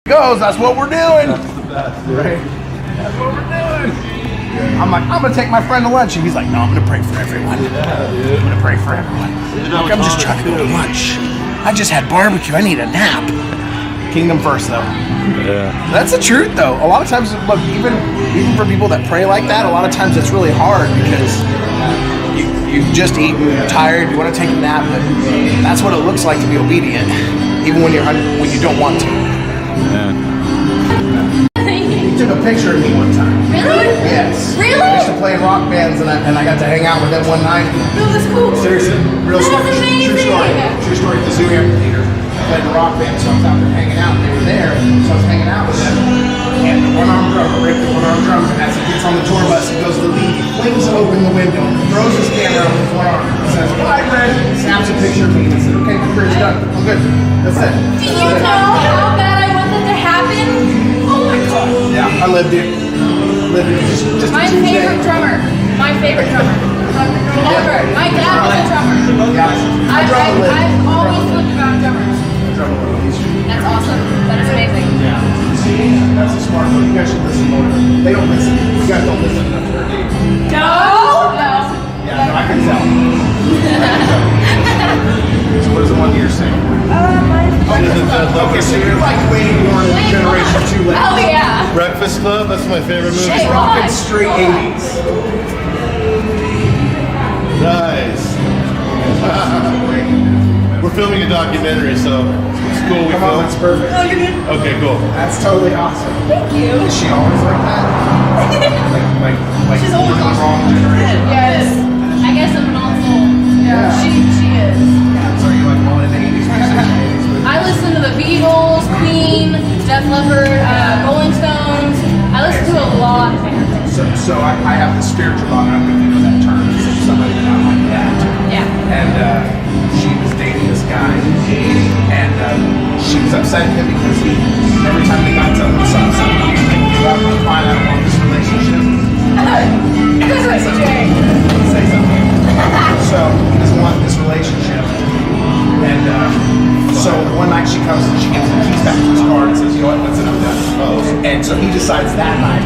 goes, that's what we're doing. That's the best, right? That's what we're doing. I'm like, I'm gonna take my friend to lunch, and he's like, no, I'm gonna pray for everyone. Yeah, dude. I'm gonna pray for everyone. Look, I'm just trying to go to lunch. I just had barbecue. I need a nap. Kingdom first, though. Yeah. That's the truth, though. A lot of times, look, even for people that pray like that, a lot of times it's really hard because you've just eaten, you're tired, you want to take a nap, but that's what it looks like to be obedient, even when you don't want to. Yeah. He took a picture of me one time. Really? Yes. Really? I used to play in rock bands, and I got to hang out with them one night. No, that's cool. Seriously, real That story. is amazing. True story. The Zoo Amphitheater. I played in a rock band, so I was out there hanging out, and they were there, so I was hanging out with them. And the one-arm drummer, Rick, the one-arm drummer, as he gets on the tour bus, he goes to leave, he flings open the window, throws his camera up with one arm, says, "Bye, Red," snaps a picture of me, and I said, "Okay, my career's done. I'm good. That's it." Do you know how bad I want that to happen? Oh my god. Yeah, I lived it. Just My a Tuesday. favorite drummer. My favorite drummer. Ever. My dad was a drummer. Yeah, I've always looked about drummers. That's awesome. That is amazing. Yeah. See, that's a smart one. You guys should listen more. They don't listen. You guys don't listen enough to their game. No. Yeah, no, I can tell. So what does the one year say? Okay, so you're like way more generation 2 left. Oh yeah. Breakfast Club, that's my favorite movie. Shit. Rockin' straight 80s. Nice. We're filming a documentary, so it's cool we Come on, that's film. perfect. Oh, you're good. Okay, cool. That's totally awesome. Thank you. Is she always like that? Like She's we're always the awesome. wrong generation? Yes. I guess I'm an old soul. Yeah. She is. So are you like more in the 80s, 80s? I listen to the Beatles, Queen, Def Leppard, Rolling Stones. I listen to a lot of different things. So I have the spiritual bond. I don't know if you know that term. It's somebody that I like that. Yeah. And she was dating this guy, and she was upset at him because every time they got to something, he was like, "Give up, I'm fine, I don't want this relationship." Say something. So he doesn't want this relationship, and so one night she comes and she gives the keys back to his car and says, "You know what? That's enough done." And so he decides that night,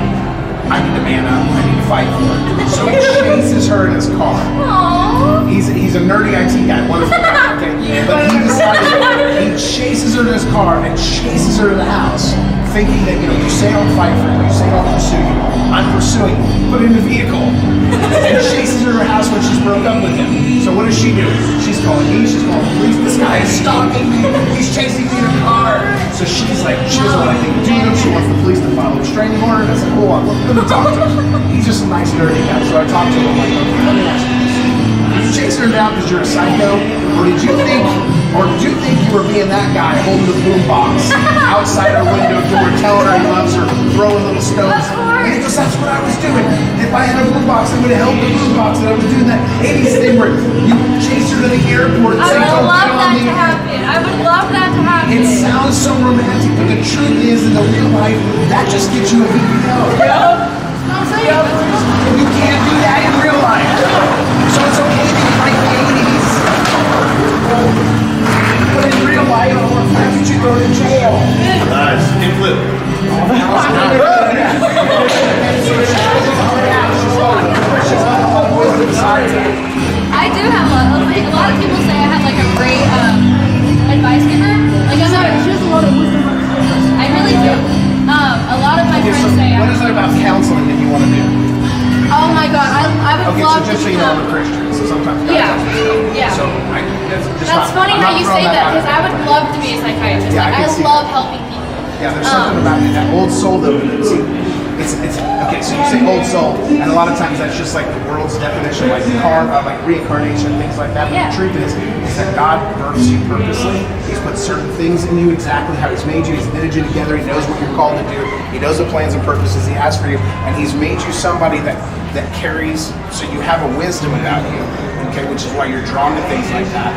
I need to man up. I need to fight for her. So he chases her in his car. Aww. He's a nerdy IT guy, wonderful guy, okay? But he decided, he chases her to his car and chases her to the house, thinking that, you say I'll fight for you, you say I'll pursue you. I'm pursuing you. Put in the vehicle. And chases her to her house when she's broke up with him. So what does she do? She's calling me, she's calling the police. This guy is stalking me. He's chasing me in a car. So she's like, she doesn't want anything to do with him. She wants the police to file a restraining order. And I said, hold on, let me talk to him. He's just a nice nerdy guy. So I talked to him, I'm like, okay, let me ask you this. Did you chase her down because you're a psycho? Or did you think you were being that guy holding the boombox outside her window door, telling her he loves her, throwing little stones? And he goes, that's what I was doing. If I had a boombox, I would have held the boombox, and I was doing that 80s thing where you chase her to the airport and I say, would don't love get on that me. to happen. I would love that to happen. It sounds so romantic, but the truth is, in the real life, that just gets you a VPO. I'm saying. You can't do that in real life. So it's okay to be like the 80s. But in real life, that's what you go to jail. Nice. Kick flip. I do have a lot of people say I have like a great advice giver. Like I'm not. She has a lot of wisdom. I really do. A lot of my friends say. What is it about counseling that you want to do? Oh my God, I would Okay, love so just to so you know, I'm a become. Christian, so sometimes God Yeah, tells me stuff. yeah. So That's funny how you say that because I would love to be a psychiatrist. Yeah, I Like, can I see love that. helping people. Yeah, there's something about it, that old soul though. See, it's okay. So you say old soul, and a lot of times that's just like the world's definition, like like reincarnation, things like that. But Yeah. the truth is that God births you purposely. He's put certain things in you exactly how He's made you. He's knitted you together. He knows what you're called to do. He knows the plans and purposes He has for you, and He's made you somebody that carries. So you have a wisdom about you. Okay, which is why you're drawn to things like that.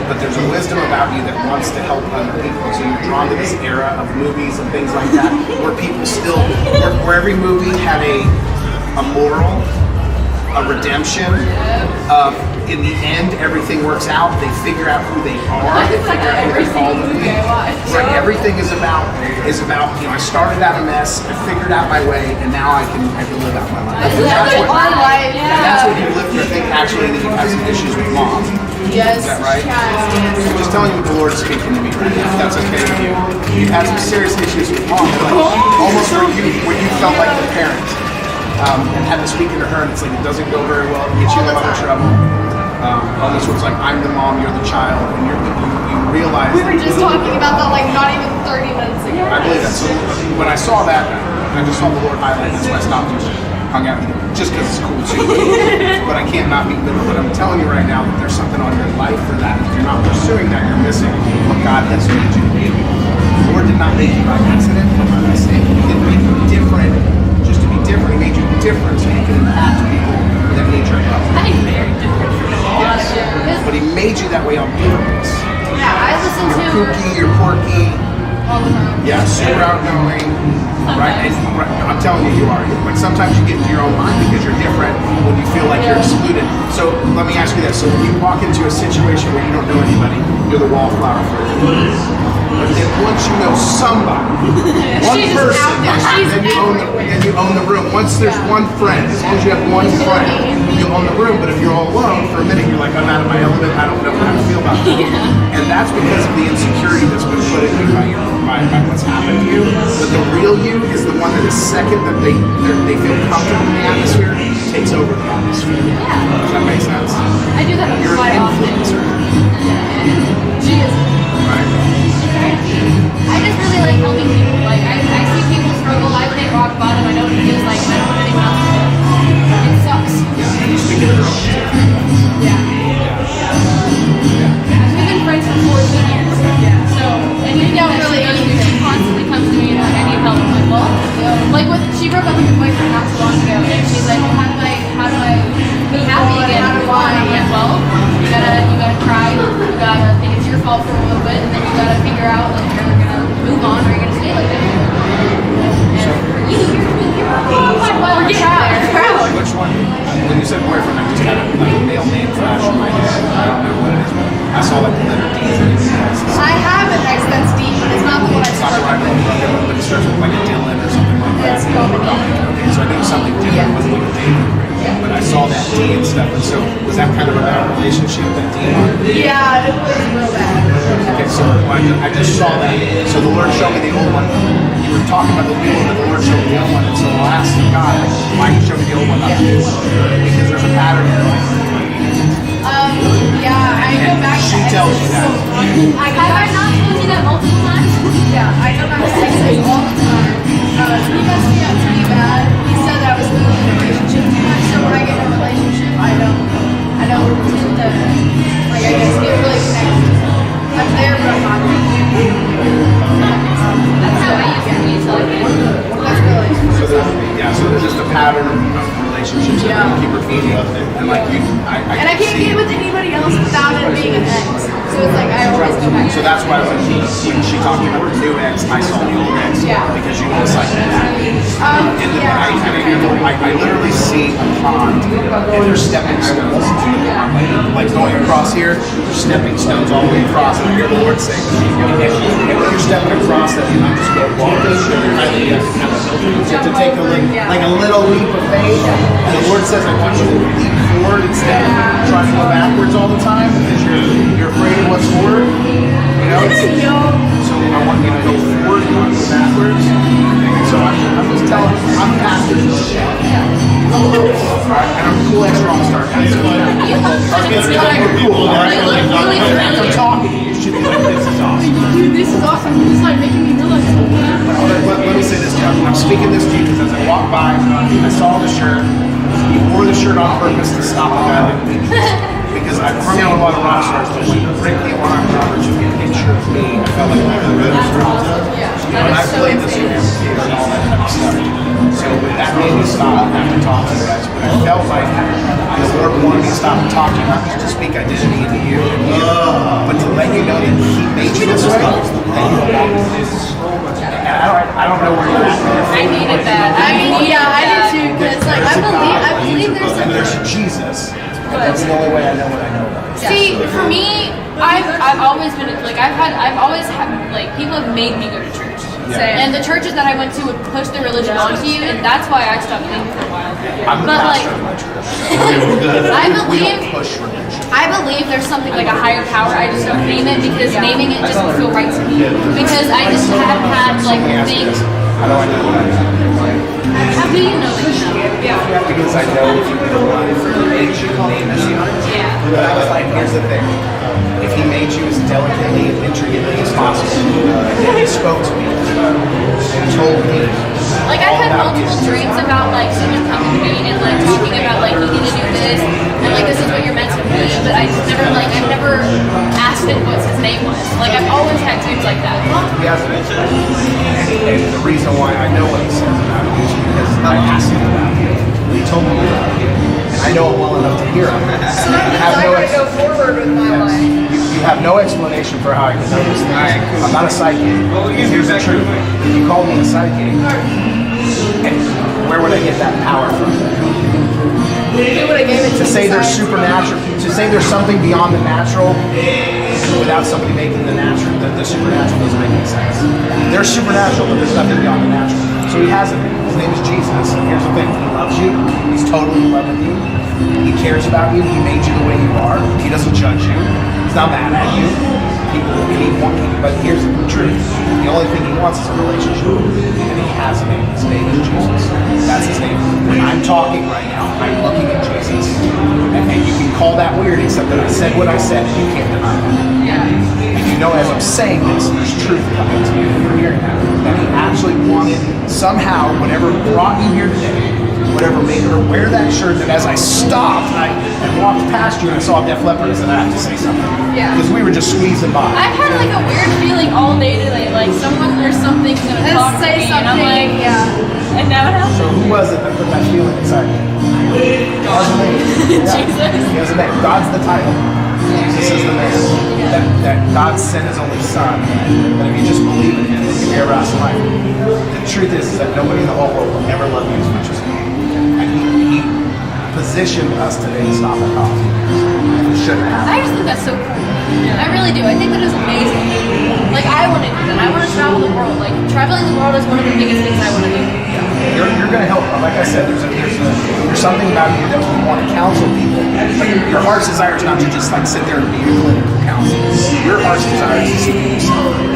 But there's a wisdom about you that wants to help other people. So you're drawn to this era of movies and things like that, where people still, where every movie had a moral, a redemption. In the end, everything works out. They figure out who they are. They figure out who they're called to be. Right. Everything is about. I started out a mess. I figured out my way, and now I can live out my life. That's what you live. You think actually that you have some issues with mom. Yes. Is that right? I'm just telling you what the Lord's speaking to me right now. If that's okay with you. You've had some serious issues with mom, like almost where you felt like the parent, and had to speak into her, and it's like it doesn't go very well. It gets you in a lot of trouble. Almost was like I'm the mom, you're the child, and you realize. We were just talking about that like not even 30 minutes ago. I believe that. So when I saw that, I just saw the Lord highlight. That's why I stopped and hung out with you, just because it's cool too. But I can't not be bitter. But I'm telling you right now that there's something on your life for that. If you're not pursuing that, you're missing what God has made you to be. The Lord did not make you by accident or by mistake. He didn't make you different just to be different. He made you different so you can impact people that need your help. I'm very different from all of you. But He made you that way on purpose. Yeah, I listen You're to kooky, you're quirky, all the time. yeah, super outgoing, right? And I'm telling you, you are. Like sometimes you get into your own mind because you're different when you feel like you're excluded. So let me ask you this: so when you walk into a situation where you don't know anybody, you're the wallflower for everybody. But then once you know somebody, one She's person, out there. She's then you own the room. Once there's one friend, as long as you have one friend, you own the room. But if you're all alone for a minute, you're like, I'm out of my element. I don't know how to feel about it. And that's because of the insecurity that's been put in you by what's happened to you. But the real you is the one that the second that they feel comfortable in the atmosphere takes over the atmosphere. Does that make sense? I do that You're quite an often. influencer, She is. right? I just really like helping people. Like I see people struggle. I've hit rock bottom. I know what it feels like. And I don't want anyone else to. It sucks. You speak of your own. Yeah. We've been friends for 14 years. So anything don't that really she goes need through, she constantly comes to me and like I need help. I'm like, well, like with she broke up with her boyfriend not too long ago, and she's like, well, how do I be happy again? How do I? I'm like, well, you gotta cry. You gotta think it's your fault for a little bit, and then you gotta figure out like you're gonna move on or you're gonna stay like this. And for you, we're getting proud. Which one? When you said boyfriend, I just had like a male name flash in my head. I don't know what it is, but I saw like the letter D. I have an ex that's deep, but it's not the one I It's not the started right one, with. but it starts with like a Dylan or something like that. It's Dominique. Okay, so I knew something different with what you're dating. But I saw that D and stuff, and so was that kind of a bad relationship, that D? Yeah, it was real bad. Okay, so I just saw that. So the Lord showed me the old one. You were talking about the new one, but the Lord showed me the old one. And so I'll ask God, why you show me the old one, not the new one? Because there's a pattern in your life. Yeah, I go back to She tells you that. Have I not told you that multiple times? Yeah, I go back to exes all the time. He messed me up pretty bad. He said that I was losing the relationship too much, so when I get in a relationship, I don't tend to, like, I guess, get really connected. I'm there, but I'm not there. That's how I used to be until I did. That's really. So there's just a pattern of relationships that Yeah. you keep repeating. And like you, And I can't get with anybody else without it being an ex. So it's like I always go back. So that's why when she talked about the new ex, I saw the old ex. Yeah. Because you almost like that. And then I literally see a pond, and there's stepping stones to the pond. Like going across here, there's stepping stones all the way across. And I hear the Lord say, and when you're stepping across that, you not just go walking, you have to take a little leap of faith. And the Lord says, I want you to leap forward instead of trying to go backwards all the time because you're afraid of what's forward. You know? So I want you to go forward, not go backwards. So I'm just telling you, I'm pastors of the show. Alright, and I'm cool extra all-star guys. It's kind of cool, alright? I'm talking to you, you should be like, this is awesome. Dude, this is awesome. This is like making me realize. Let me say this, Chuck. I'm speaking this to you because as I walked by, I saw the shirt. You wore the shirt on purpose to stop a guy like me. Because I've hung out a lot of rock stars, but when Ricky and Ron Roberts would get a picture of me, I felt like my brothers were all done. And I played this game and all that kind of stuff. So that made me stop after talking to you guys. But I felt like the Lord wanted me to stop and talk to you, not just to speak identity into you, but to let you know that He made you this way, that you belong to this. I don't know where you're at. I needed that. I mean, yeah, I do too. Because like I believe there's And there's something. Jesus. That's the only way I know what I know about it. See, for me, I've always been like I've always had like people have made me go to church. Yeah. And the churches that I went to would push their religion onto you, and that's why I stopped thinking for a while. I'm the But like, pastor of my church. I We don't believe push religion. I believe there's something like a higher power. I just don't name it because naming it doesn't feel right to me. Because I just have had like Let me ask you things. this. How do I know what I know? How do you know that you know? Yeah. Because I know if you go on for your age, you can name it. Yeah. But I was like, here's the thing. If he made you as delicately and intricately as possible, and he spoke to me and told me. Like I've had multiple dreams about like someone coming to me and like talking about like you need to do this and like this is what you're meant to be, but I've never asked him what his name was. Like I've always had dreams like that. He hasn't. And the reason why I know what he says about it is because I asked him about it. He told me about it. And I know him well enough to hear him. So I gotta go forward with my life. You have no explanation for how I can know this thing. I'm not a psychic. Here's the truth. If you called me a psychic, and where would I get that power from? Who would have gave it To say there's besides- supernatural, to say there's something beyond the natural, without somebody making the natural, the supernatural doesn't make any sense. There's supernatural, but there's nothing beyond the natural. So he has it. His name is Jesus. And here's the thing: he loves you. He's totally in love with you. He cares about you. He made you the way you are. He doesn't judge you. He's not mad at you. But here's the truth: the only thing he wants is a relationship, and he has a name. His name is Jesus. That's his name. When I'm talking right now, I'm looking at Jesus, and you can call that weird, except that I said what I said, and you can't deny that. And you know, as I'm saying this, there's truth coming to you. You're hearing that. That he actually wanted somehow, whatever brought you here today, whatever made her wear that shirt, that as I stopped and walked past you and I saw a Def Leppard, I said, I have to say something. Yeah. Because we were just squeezing by. I've had like a weird feeling all day today, like someone or something's gonna Let's talk to say me, and I'm something. like, Yeah. and now it happened. So who was it that put that feeling inside you? He has a name. Jesus. He has a name. God's the title. Jesus is the man. That God sent his only son. That if you just believe in him, you can hear everlasting life. The truth is that nobody in the whole world will ever love you as much as him. And he positioned us today to stop at coffee. It shouldn't happen. I just think that's so cool. I really do. I think that is amazing. Like I want to do that. I want to travel the world. Like traveling the world is one of the biggest things I want to do. You're going to help. Like I said, there's something about you that we want to counsel people. Like your heart's desire is not to just like sit there and be a clinical counselor. Your heart's desire is to see people suffer.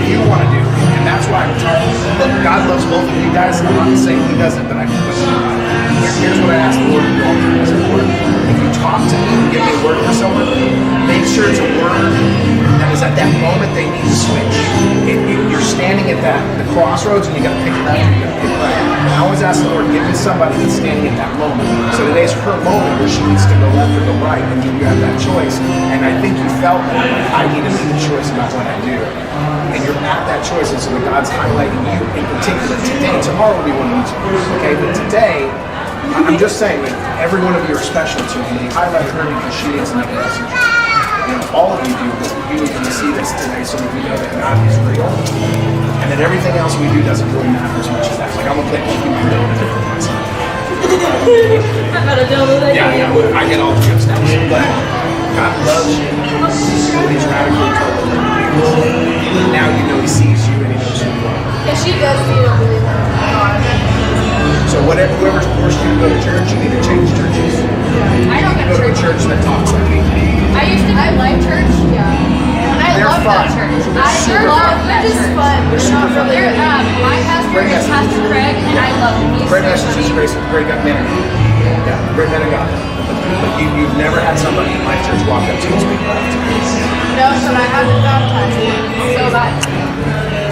You want to do, and that's why I'm talking. Look, God loves both of you guys. I'm not saying He doesn't, but here's what I ask the Lord to do all the time. I said, Lord, if you talk to me and give me a word for someone, make sure it's a word that is at that moment they need to switch. If you're standing at the crossroads and you got to pick left, or you got to pick right. And I always ask the Lord, give me somebody that's standing at that moment. So today's her moment where she needs to go left or go right, and you have that choice. And I think you felt that, like, I need to make a choice about what I do. And you're at that choice, and so that God's highlighting you in particular today. Tomorrow will be one of these, okay? But today, I'm just saying that every one of you are special to me. You highlighted her because she needs to make a message. You know, all of you do. You need to see this today so that we know that God is real, and that everything else we do doesn't really matter as much as that. Like I'm gonna play Pokemon a little bit different myself. I'm about to deal with it. Yeah, I get all the gifts now. But God loves you. He's radically told you. Now you know He sees you and He knows who you are. Yeah, she does need to believe in God. So whoever's forced you to go to church, you need to change churches. I don't You go go to to a church. church that talks like me. I used to do life church. Yeah. And I They're love fun. that church. They're I super love fun. that They're just church. fun. They're not really. My pastor is Pastor Craig, and I love him. He's Great so message, funny. great God, man. Yeah, great man of God. But you've never had somebody in my church walk up to you and speak left. No, but I have been baptized. So that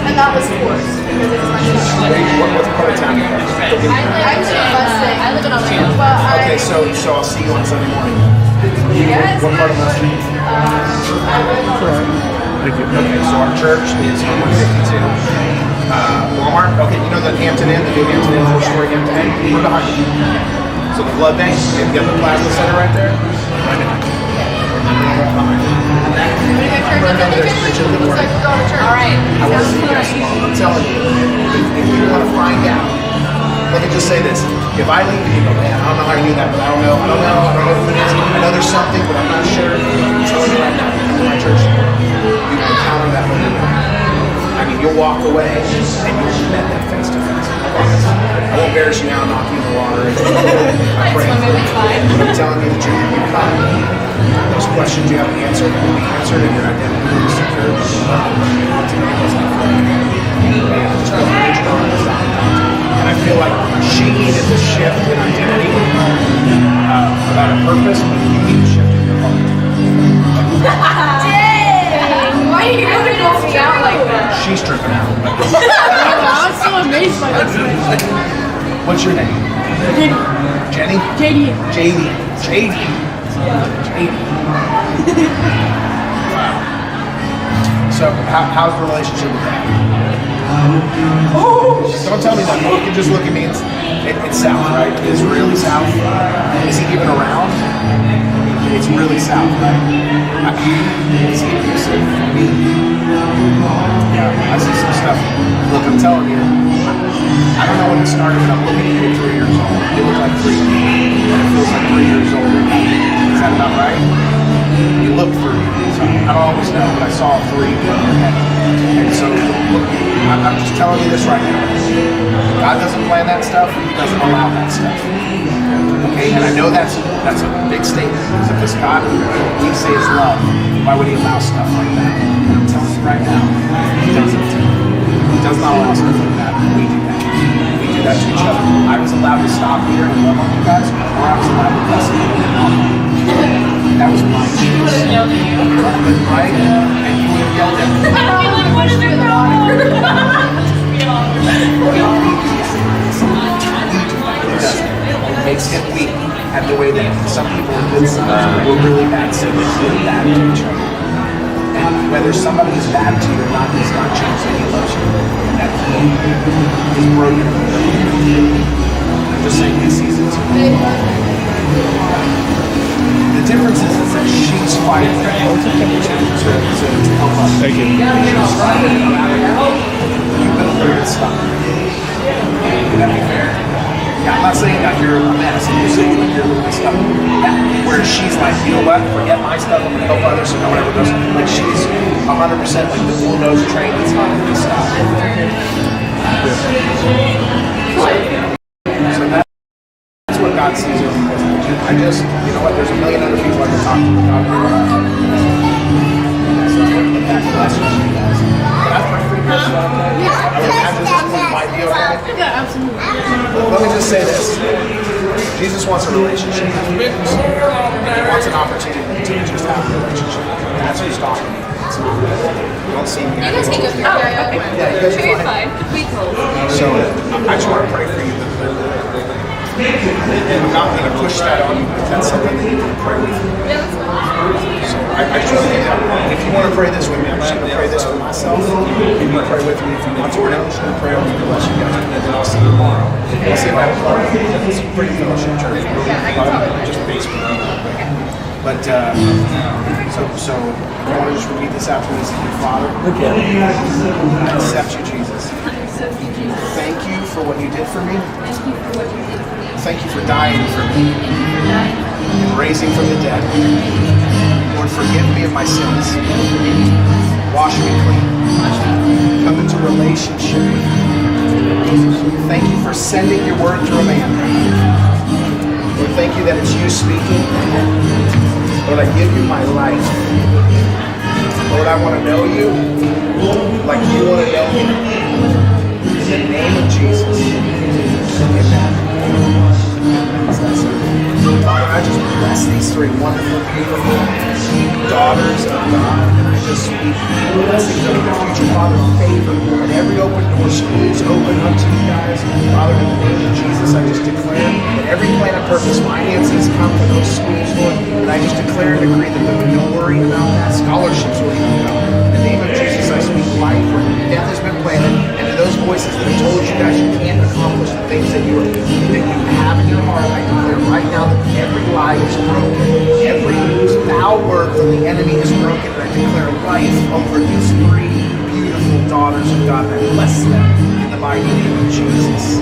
And that was forced because it was my son. What part of town you from? I live in Orlando. Well, Okay, so I'll see you on Sunday morning. Yes. What part of Mustang? Okay, so our church is 152. Walmart. Okay, you know the Hampton Inn, the new Hampton Inn, 4-story Hampton Inn? We're behind you. So the blood bank, you got the plasma center right there? Right behind you. Behind you. church. Right now, there's preaching in the Looks morning. like we're going to church. All right. I want to see you guys tomorrow. I'm telling you, if you want to find out, let me just say this. If I leave and you go, man, I don't know how you do that, but I don't know who it is. I know there's something, but I'm not sure. I'm telling you right now, you come to my church, you can encounter that Holy One. I mean, you'll walk away and you'll met that face to face. I won't embarrass you now, knock you in the water. I pray. It's fine. But I'm telling you the truth. You come. Those questions you haven't answered will be answered, and your identity will be secure. Today was not for you. Man, just go preach on this out. And I feel like she needed to shift in identity about a purpose, but you need to shift in your heart. Dang! Why are you going to call me out like that? She's tripping out. I'm so amazed by this. What's your name? Jenny? Katie. JD. JD. JD. Wow. So, how's the relationship with that? Oh! Don't tell me that. You can just look at me. It's south, right? It's really south. Is he even around? It's really south, right? Is he abusive? Yeah, I see some stuff. Look, I'm telling you, I don't know when it started, but I'm looking at you at 3 years old. You look like 3. And it feels like 3 years old. Is that about right? You look 3. So I don't always know, but I saw 3 in your head. And so, look, I'm just telling you this right now. God doesn't plan that stuff. He doesn't allow that stuff. Okay, and I know that's a big statement. Because God, we say is love. Why would he allow stuff like that? And I'm telling you right now, he doesn't. He does not allow stuff like that. We do that. We do that to each other. I was allowed to stop here and love on you guys, or I was allowed to bless you and help you. That was my choice. Right? And you would have yelled at me. What is it It makes him weak at the way that some people are good sons were really bad sinners, really bad to each other. And whether somebody is bad to you or not does not change that he loves you. And that he is broken. I'm just saying he sees it. The difference is that she's fighting to help us. Thank you. She's fighting to you've been afraid to stop. Would that be fair? Yeah, I'm not saying that you're a mess. I'm just saying that you're a little stuff. Where she's like, you know what? Forget my stuff. I'm going to help others so no one ever goes. Like she's 100% like the bulldozer train that's not going to be stopped. So that's what God sees in you. I just, you know what? There's a million other people I can talk to. God, so I'm going to put that blessing on you guys. Can I pray for you guys? I would imagine this might be okay. Yeah, absolutely. Let me just say this. Jesus wants a relationship. He wants an opportunity to just have a relationship. That's who's talking. You don't see me. You guys can go through. Oh, okay. Yeah, you guys Sure, you're are fine. fine. We told. So I just want to pray for you. I'm not going to push that on you, but that's something that you can pray with. Yeah, that's fine. So I just want to give you, if you want to pray this with me, I'm just going to pray this with myself. You can pray with me if you want to. I'm just going to pray over you, bless you guys, and then I'll see you tomorrow. I'll see you at a club. It's a pretty fellowship church. Just basement. But so I want to just repeat this after me. Say, Father, I accept you, Jesus. Thank you for what you did for me. Thank you for dying for me and raising from the dead. Lord, forgive me of my sins. Wash me clean. Come into relationship with you. Thank you for sending your word through a man. Lord, thank you that it's you speaking. Lord, I give you my life. Lord, I want to know you like you want to know me. In the name of Jesus. Amen. Father, I just bless these 3 wonderful, beautiful daughters of God, and I just speak blessings over their future. Father, favor, and every open door, schools open unto you guys. Father, in the name of Jesus, I just declare that every plan and purpose, finances come to those schools, Lord, and I just declare and decree that don't worry about that. Scholarships will even come. In the name of Jesus, I speak life where death has been planted, and to those voices that have told you guys you can't accomplish the things that you have in your heart, I declare right now that every lie is broken, every power from the enemy is broken, and I declare life over these three beautiful daughters of God, and I bless them in the mighty name of Jesus.